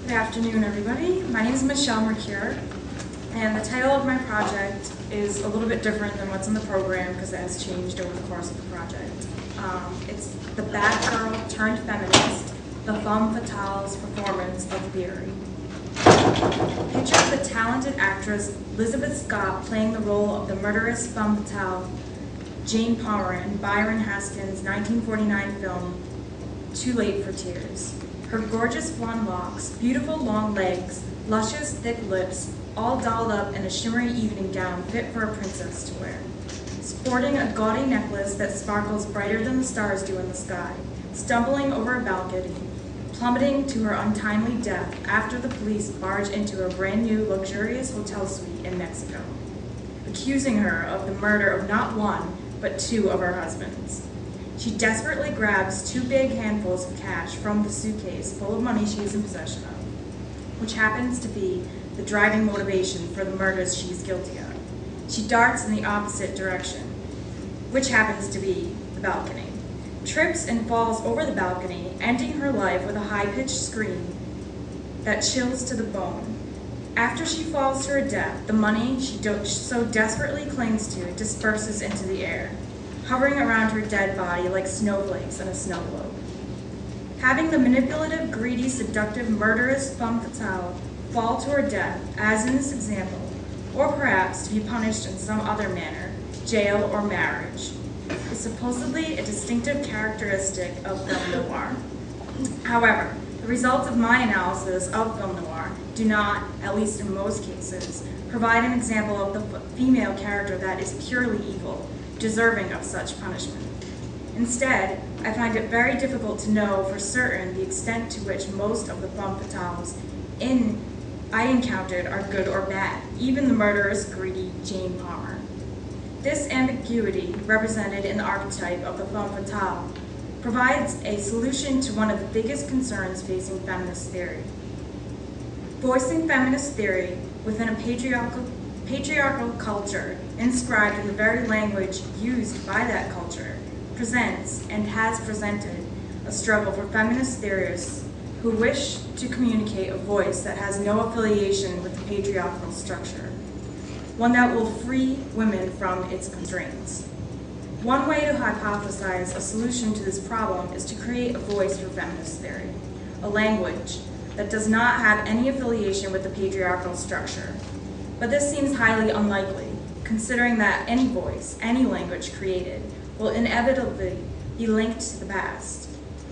Good afternoon, everybody. My name is Mercure, and the title of my project is a little bit different than what's in the program because it has changed over the course of the project. It's the bad girl turned feminist, the femme fatale's performance of theory. Picture the talented actress Elizabeth Scott playing the role of the murderous femme fatale Jane Palmer in Byron Haskin's 1949 film Too Late for Tears. Her gorgeous blonde locks, beautiful long legs, luscious thick lips, all dolled up in a shimmery evening gown fit for a princess to wear. Sporting a gaudy necklace that sparkles brighter than the stars do in the sky, stumbling over a balcony, plummeting to her untimely death after the police barge into her brand new luxurious hotel suite in Mexico, accusing her of the murder of not one, but two of her husbands. She desperately grabs two big handfuls of cash from the suitcase full of money she is in possession of, which happens to be the driving motivation for the murders she is guilty of. She darts in the opposite direction, which happens to be the balcony, trips and falls over the balcony, ending her life with a high-pitched scream that chills to the bone. After she falls to her death, the money she so desperately clings to disperses into the air, hovering around her dead body like snowflakes in a snow globe. Having the manipulative, greedy, seductive, murderous femme fatale fall to her death, as in this example, or perhaps to be punished in some other manner, jail or marriage, is supposedly a distinctive characteristic of film noir. However, the results of my analysis of film noir do not, at least in most cases, provide an example of the female character that is purely evil, deserving of such punishment. Instead, I find it very difficult to know for certain the extent to which most of the femme fatales I encountered are good or bad, even the murderous, greedy Jane Palmer. This ambiguity, represented in the archetype of the femme fatale, provides a solution to one of the biggest concerns facing feminist theory. Voicing feminist theory within a patriarchal culture inscribed in the very language used by that culture presents and has presented a struggle for feminist theorists who wish to communicate a voice that has no affiliation with the patriarchal structure, one that will free women from its constraints. One way to hypothesize a solution to this problem is to create a voice for feminist theory, a language that does not have any affiliation with the patriarchal structure. But this seems highly unlikely, considering that any voice, any language created, will inevitably be linked to the past.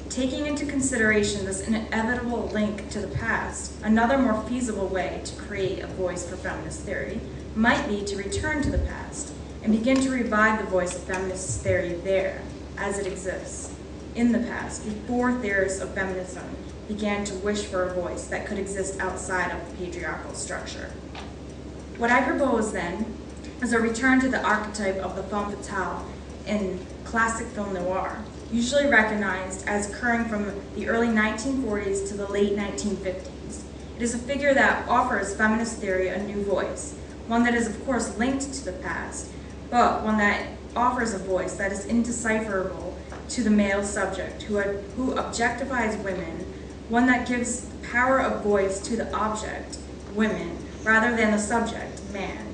Taking into consideration this inevitable link to the past, another more feasible way to create a voice for feminist theory might be to return to the past and begin to revive the voice of feminist theory there, as it exists, in the past, before theorists of feminism began to wish for a voice that could exist outside of the patriarchal structure. What I propose, then, is a return to the archetype of the femme fatale in classic film noir, usually recognized as occurring from the early 1940s to the late 1950s. It is a figure that offers feminist theory a new voice, one that is, of course, linked to the past, but one that offers a voice that is indecipherable to the male subject who objectifies women, one that gives the power of voice to the object, women, rather than the subject, man.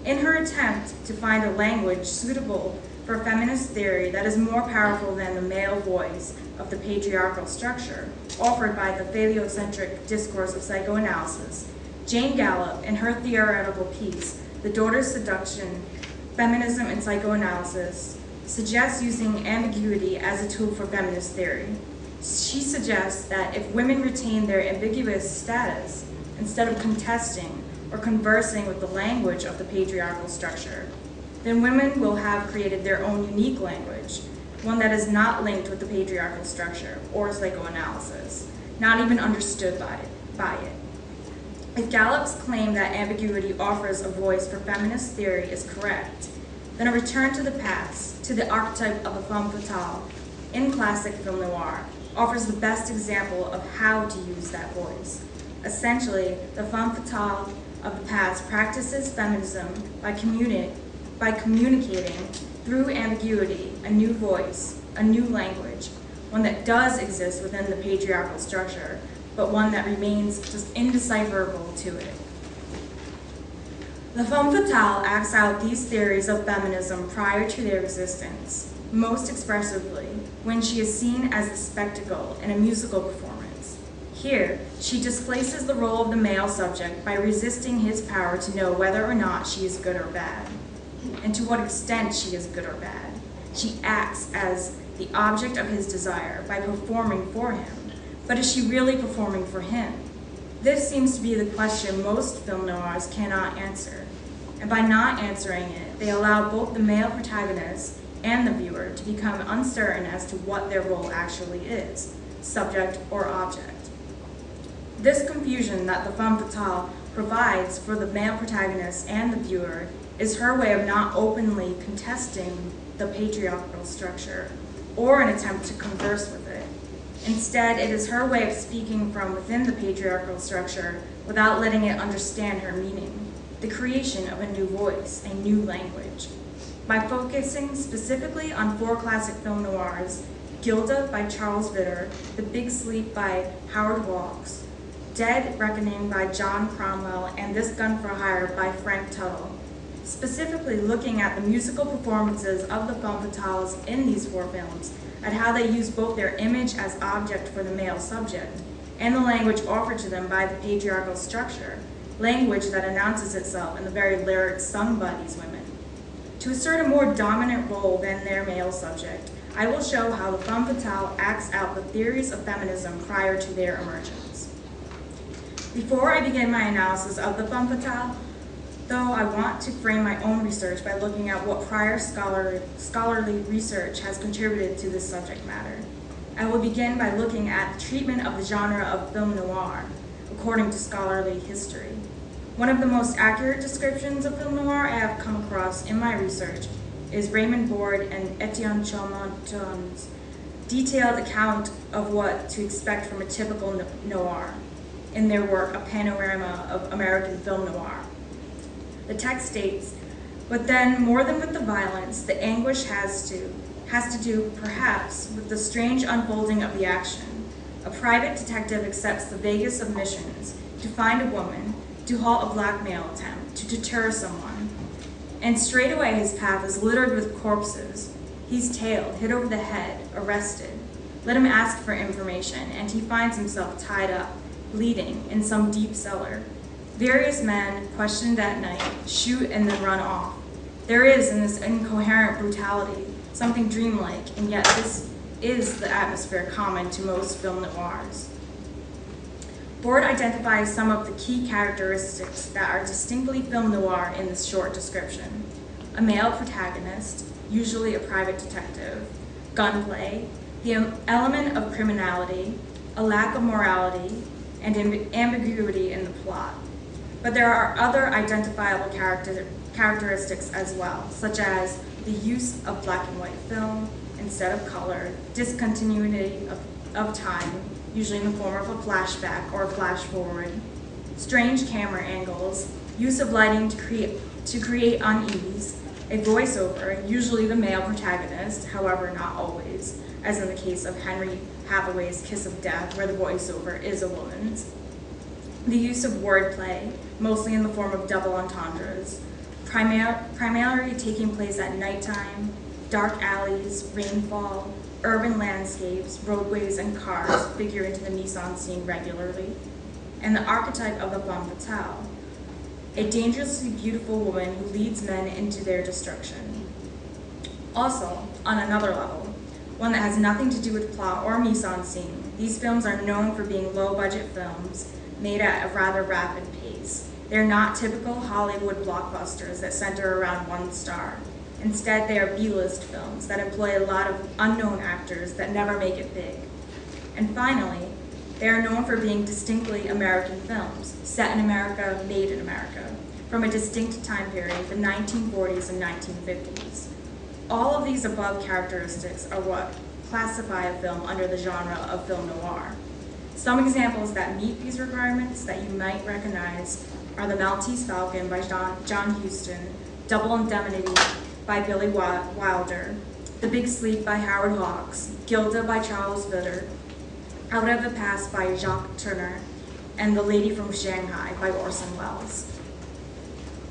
In her attempt to find a language suitable for feminist theory that is more powerful than the male voice of the patriarchal structure, offered by the phallocentric discourse of psychoanalysis, Jane Gallup, in her theoretical piece, The Daughter's Seduction, Feminism and Psychoanalysis, suggests using ambiguity as a tool for feminist theory. She suggests that if women retain their ambiguous status, instead of contesting or conversing with the language of the patriarchal structure, then women will have created their own unique language, one that is not linked with the patriarchal structure or psychoanalysis, not even understood by it. If Gallup's claim that ambiguity offers a voice for feminist theory is correct, then a return to the past, to the archetype of a femme fatale in classic film noir, offers the best example of how to use that voice. Essentially, the femme fatale of the past practices feminism by communicating through ambiguity a new voice, a new language, one that does exist within the patriarchal structure, but one that remains just indecipherable to it. The femme fatale acts out these theories of feminism prior to their existence, most expressively when she is seen as a spectacle in a musical performance. Here, she displaces the role of the male subject by resisting his power to know whether or not she is good or bad, and to what extent she is good or bad. She acts as the object of his desire by performing for him, but is she really performing for him? This seems to be the question most film noirs cannot answer, and by not answering it, they allow both the male protagonist and the viewer to become uncertain as to what their role actually is, subject or object. This confusion that the femme fatale provides for the male protagonist and the viewer is her way of not openly contesting the patriarchal structure or an attempt to converse with it. Instead, it is her way of speaking from within the patriarchal structure without letting it understand her meaning, the creation of a new voice, a new language. By focusing specifically on 4 classic film noirs, Gilda by Charles Vidor, The Big Sleep by Howard Hawks, Dead Reckoning by John Cromwell, and This Gun for Hire by Frank Tuttle, specifically looking at the musical performances of the femme fatales in these 4 films, at how they use both their image as object for the male subject and the language offered to them by the patriarchal structure, language that announces itself in the very lyrics sung by these women. To assert a more dominant role than their male subject, I will show how the femme fatale acts out the theories of feminism prior to their emergence. Before I begin my analysis of the femme fatale, though, I want to frame my own research by looking at what prior scholarly research has contributed to this subject matter. I will begin by looking at the treatment of the genre of film noir, according to scholarly history. One of the most accurate descriptions of film noir I have come across in my research is Raymond Board and Etienne Chalmonton's detailed account of what to expect from a typical noir in their work, A Panorama of American Film Noir. The text states, "But then, more than with the violence, the anguish has to do, perhaps, with the strange unfolding of the action. A private detective accepts the vaguest of missions, to find a woman, to halt a blackmail attempt, to deter someone. And straightway his path is littered with corpses. He's tailed, hit over the head, arrested. Let him ask for information, and he finds himself tied up, bleeding, in some deep cellar. Various men, questioned at night, shoot and then run off. There is, in this incoherent brutality, something dreamlike, and yet this is the atmosphere common to most film noirs." Board identifies some of the key characteristics that are distinctly film noir in this short description. A male protagonist, usually a private detective, gunplay, the element of criminality, a lack of morality, and ambiguity in the plot. But there are other identifiable characteristics as well, such as the use of black and white film instead of color, discontinuity of time, usually in the form of a flashback or a flash forward, strange camera angles, use of lighting to create unease, a voiceover, usually the male protagonist, however not always, as in the case of Henry Hathaway's Kiss of Death, where the voiceover is a woman's. The use of wordplay, mostly in the form of double entendres, primarily taking place at nighttime, dark alleys, rainfall, urban landscapes, roadways, and cars figure into the mise-en-scene regularly, and the archetype of the femme fatale, a dangerously beautiful woman who leads men into their destruction. Also, on another level, one that has nothing to do with plot or mise-en-scene, these films are known for being low-budget films made at a rather rapid pace. They're not typical Hollywood blockbusters that center around one star. Instead, they are B-list films that employ a lot of unknown actors that never make it big. And finally, they are known for being distinctly American films, set in America, made in America, from a distinct time period, the 1940s and 1950s. All of these above characteristics are what classify a film under the genre of film noir. Some examples that meet these requirements that you might recognize are The Maltese Falcon by John Huston, Double Indemnity by Billy Wilder, The Big Sleep by Howard Hawks, Gilda by Charles Vidor, Out of the Past by Jacques Turner, and The Lady from Shanghai by Orson Welles.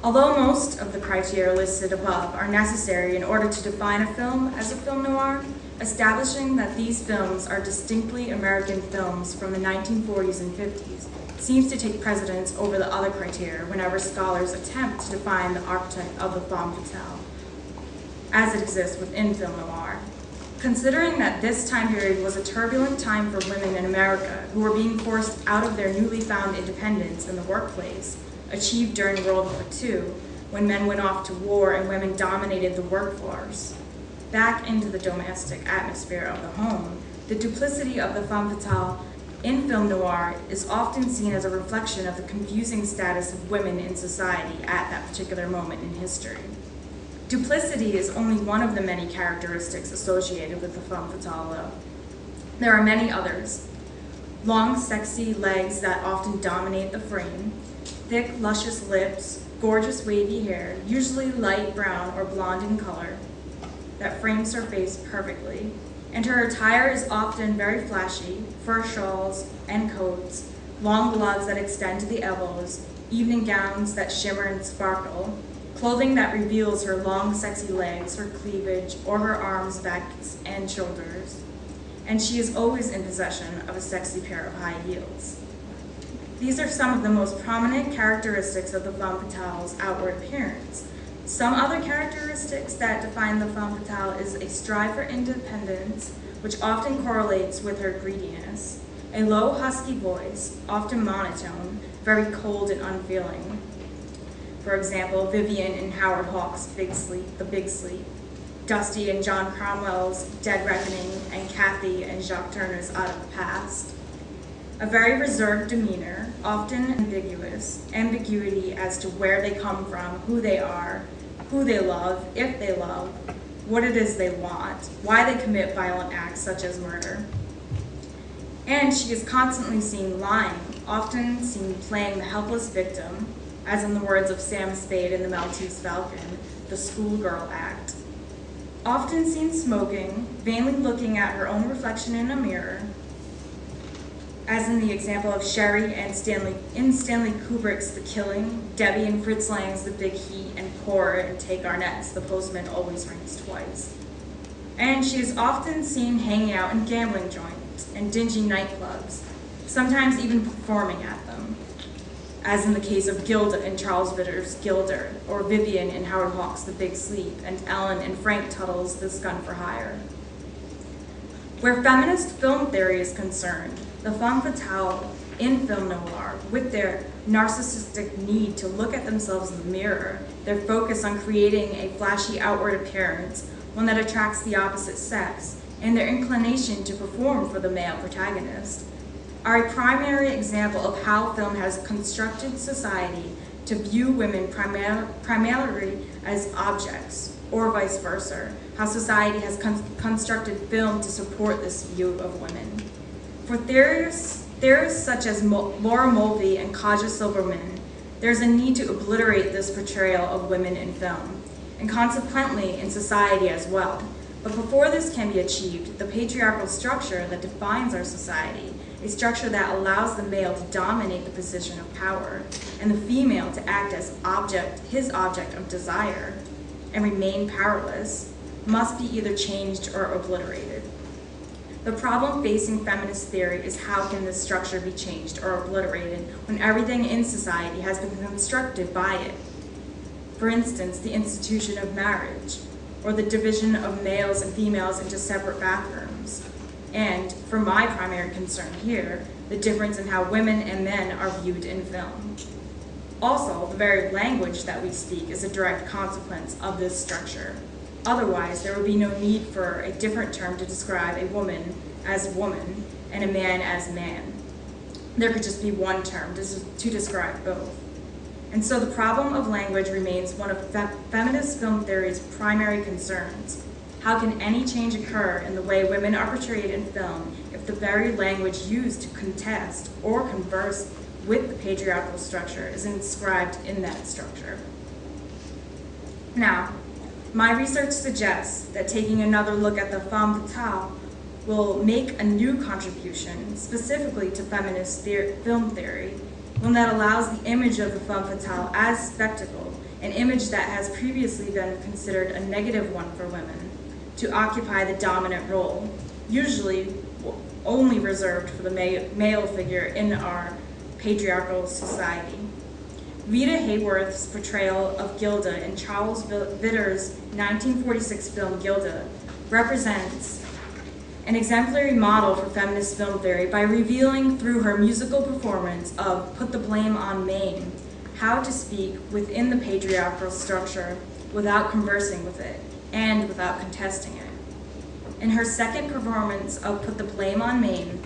Although most of the criteria listed above are necessary in order to define a film as a film noir, establishing that these films are distinctly American films from the 1940s and 50s seems to take precedence over the other criteria whenever scholars attempt to define the archetype of the femme fatale as it exists within film noir. Considering that this time period was a turbulent time for women in America who were being forced out of their newly found independence in the workplace, achieved during World War II, when men went off to war and women dominated the workforce, back into the domestic atmosphere of the home, the duplicity of the femme fatale in film noir is often seen as a reflection of the confusing status of women in society at that particular moment in history. Duplicity is only one of the many characteristics associated with the femme fatale, though. There are many others. Long, sexy legs that often dominate the frame, thick, luscious lips, gorgeous wavy hair, usually light brown or blonde in color, that frames her face perfectly, and her attire is often very flashy, fur shawls and coats, long gloves that extend to the elbows, evening gowns that shimmer and sparkle, clothing that reveals her long, sexy legs, her cleavage, or her arms, backs, and shoulders. And she is always in possession of a sexy pair of high heels. These are some of the most prominent characteristics of the femme fatale's outward appearance. Some other characteristics that define the femme fatale is a strive for independence, which often correlates with her greediness, a low, husky voice, often monotone, very cold and unfeeling. For example, Vivian in Howard Hawks' The Big Sleep, Dusty in John Cromwell's Dead Reckoning, and Kathy in Jacques Turner's Out of the Past. A very reserved demeanor, often ambiguity as to where they come from, who they are, who they love, if they love, what it is they want, why they commit violent acts such as murder. And she is constantly seen lying, often seen playing the helpless victim, as in the words of Sam Spade in The Maltese Falcon, the schoolgirl act. Often seen smoking, vainly looking at her own reflection in a mirror, as in the example of Sherry and Stanley Kubrick's The Killing, Debbie in Fritz Lang's The Big Heat, and Cora in Take Our Nets, The Postman Always Rings Twice. And she is often seen hanging out in gambling joints and dingy nightclubs, sometimes even performing at them, as in the case of Gilda in Charles Vitter's Gilder, or Vivian in Howard Hawks' The Big Sleep, and Ellen in Frank Tuttle's This Gun for Hire. Where feminist film theory is concerned, the femme fatale in film noir, with their narcissistic need to look at themselves in the mirror, their focus on creating a flashy outward appearance, one that attracts the opposite sex, and their inclination to perform for the male protagonist, are a primary example of how film has constructed society to view women primarily as objects, or vice versa, how society has constructed film to support this view of women. For theorists such as Laura Mulvey and Kaja Silverman, there's a need to obliterate this portrayal of women in film, and consequently in society as well. But before this can be achieved, the patriarchal structure that defines our society, a structure that allows the male to dominate the position of power, and the female to act as his object of desire, and remain powerless, must be either changed or obliterated. The problem facing feminist theory is how can this structure be changed or obliterated when everything in society has been constructed by it. For instance, the institution of marriage, or the division of males and females into separate bathrooms, and, for my primary concern here, the difference in how women and men are viewed in film. Also, the very language that we speak is a direct consequence of this structure. Otherwise, there would be no need for a different term to describe a woman as woman and a man as man. There could just be one term to describe both. And so the problem of language remains one of feminist film theory's primary concerns. How can any change occur in the way women are portrayed in film if the very language used to contest or converse with the patriarchal structure is inscribed in that structure? Now, my research suggests that taking another look at the femme fatale will make a new contribution specifically to feminist film theory, one that allows the image of the femme fatale as spectacle, an image that has previously been considered a negative one for women, to occupy the dominant role, usually only reserved for the male figure in our patriarchal society. Rita Hayworth's portrayal of Gilda in Charles Vitter's 1946 film Gilda represents an exemplary model for feminist film theory by revealing through her musical performance of Put the Blame on Maine how to speak within the patriarchal structure without conversing with it and without contesting it. In her second performance of Put the Blame on Maine,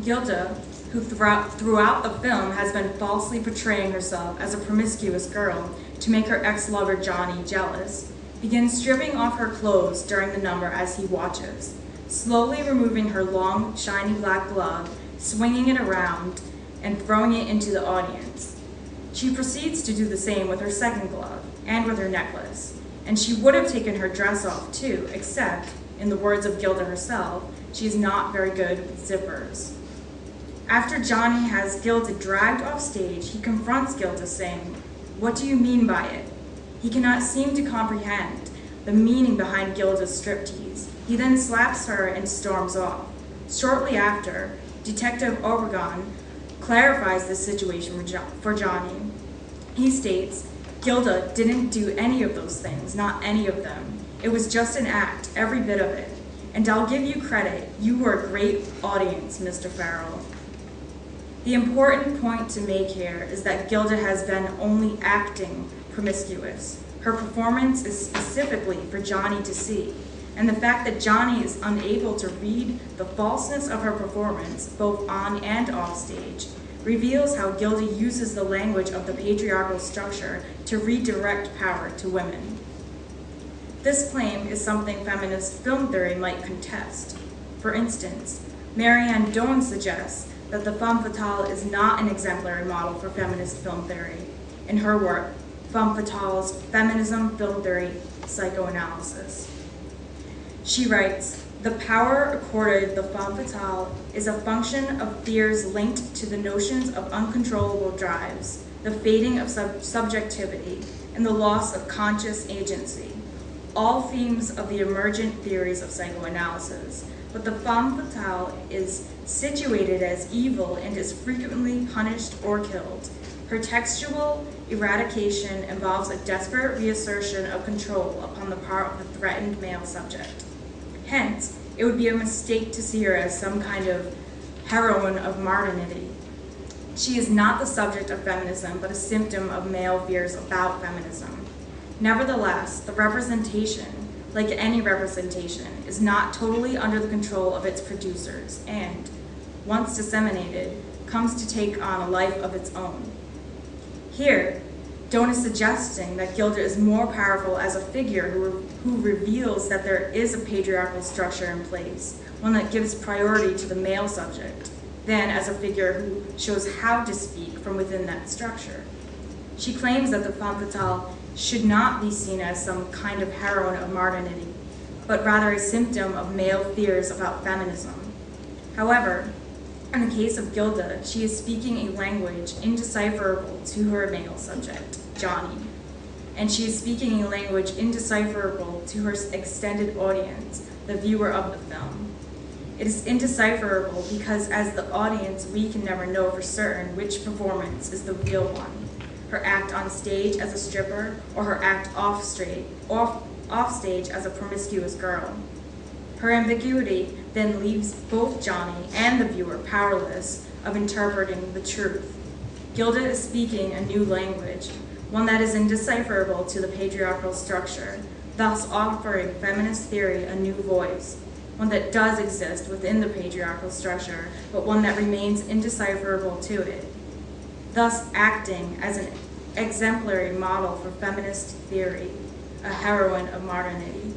Gilda, who throughout the film has been falsely portraying herself as a promiscuous girl to make her ex-lover Johnny jealous, begins stripping off her clothes during the number as he watches, slowly removing her long, shiny black glove, swinging it around, and throwing it into the audience. She proceeds to do the same with her second glove and with her necklace, and she would have taken her dress off too, except, in the words of Gilda herself, she is not very good with zippers. After Johnny has Gilda dragged off stage, he confronts Gilda saying, "What do you mean by it?" He cannot seem to comprehend the meaning behind Gilda's striptease. He then slaps her and storms off. Shortly after, Detective Obregon clarifies the situation for Johnny. He states, "Gilda didn't do any of those things, not any of them. It was just an act, every bit of it. And I'll give you credit, you were a great audience, Mr. Farrell." The important point to make here is that Gilda has been only acting promiscuous. Her performance is specifically for Johnny to see, and the fact that Johnny is unable to read the falseness of her performance, both on and off stage, reveals how Gilda uses the language of the patriarchal structure to redirect power to women. This claim is something feminist film theory might contest. For instance, Marianne Doan suggests that the femme fatale is not an exemplary model for feminist film theory. In her work, Femme Fatale's Feminism, Film Theory, Psychoanalysis. She writes, "The power accorded the femme fatale is a function of fears linked to the notions of uncontrollable drives, the fading of subjectivity, and the loss of conscious agency, all themes of the emergent theories of psychoanalysis. But the femme fatale is situated as evil and is frequently punished or killed. Her textual eradication involves a desperate reassertion of control upon the part of the threatened male subject. Hence, it would be a mistake to see her as some kind of heroine of modernity. She is not the subject of feminism, but a symptom of male fears about feminism. Nevertheless, the representation, like any representation, is not totally under the control of its producers and, once disseminated, comes to take on a life of its own." Here, Doan is suggesting that Gilda is more powerful as a figure who reveals that there is a patriarchal structure in place, one that gives priority to the male subject, than as a figure who shows how to speak from within that structure. She claims that the femme fatale should not be seen as some kind of heroine of modernity, but rather a symptom of male fears about feminism. However, in the case of Gilda, she is speaking a language indecipherable to her male subject, Johnny, and she is speaking a language indecipherable to her extended audience, the viewer of the film. It is indecipherable because as the audience, we can never know for certain which performance is the real one, her act on stage as a stripper or her act off stage as a promiscuous girl. Her ambiguity then leaves both Johnny and the viewer powerless of interpreting the truth. Gilda is speaking a new language, one that is indecipherable to the patriarchal structure, thus offering feminist theory a new voice, one that does exist within the patriarchal structure, but one that remains indecipherable to it, thus acting as an exemplary model for feminist theory, a heroine of modernity.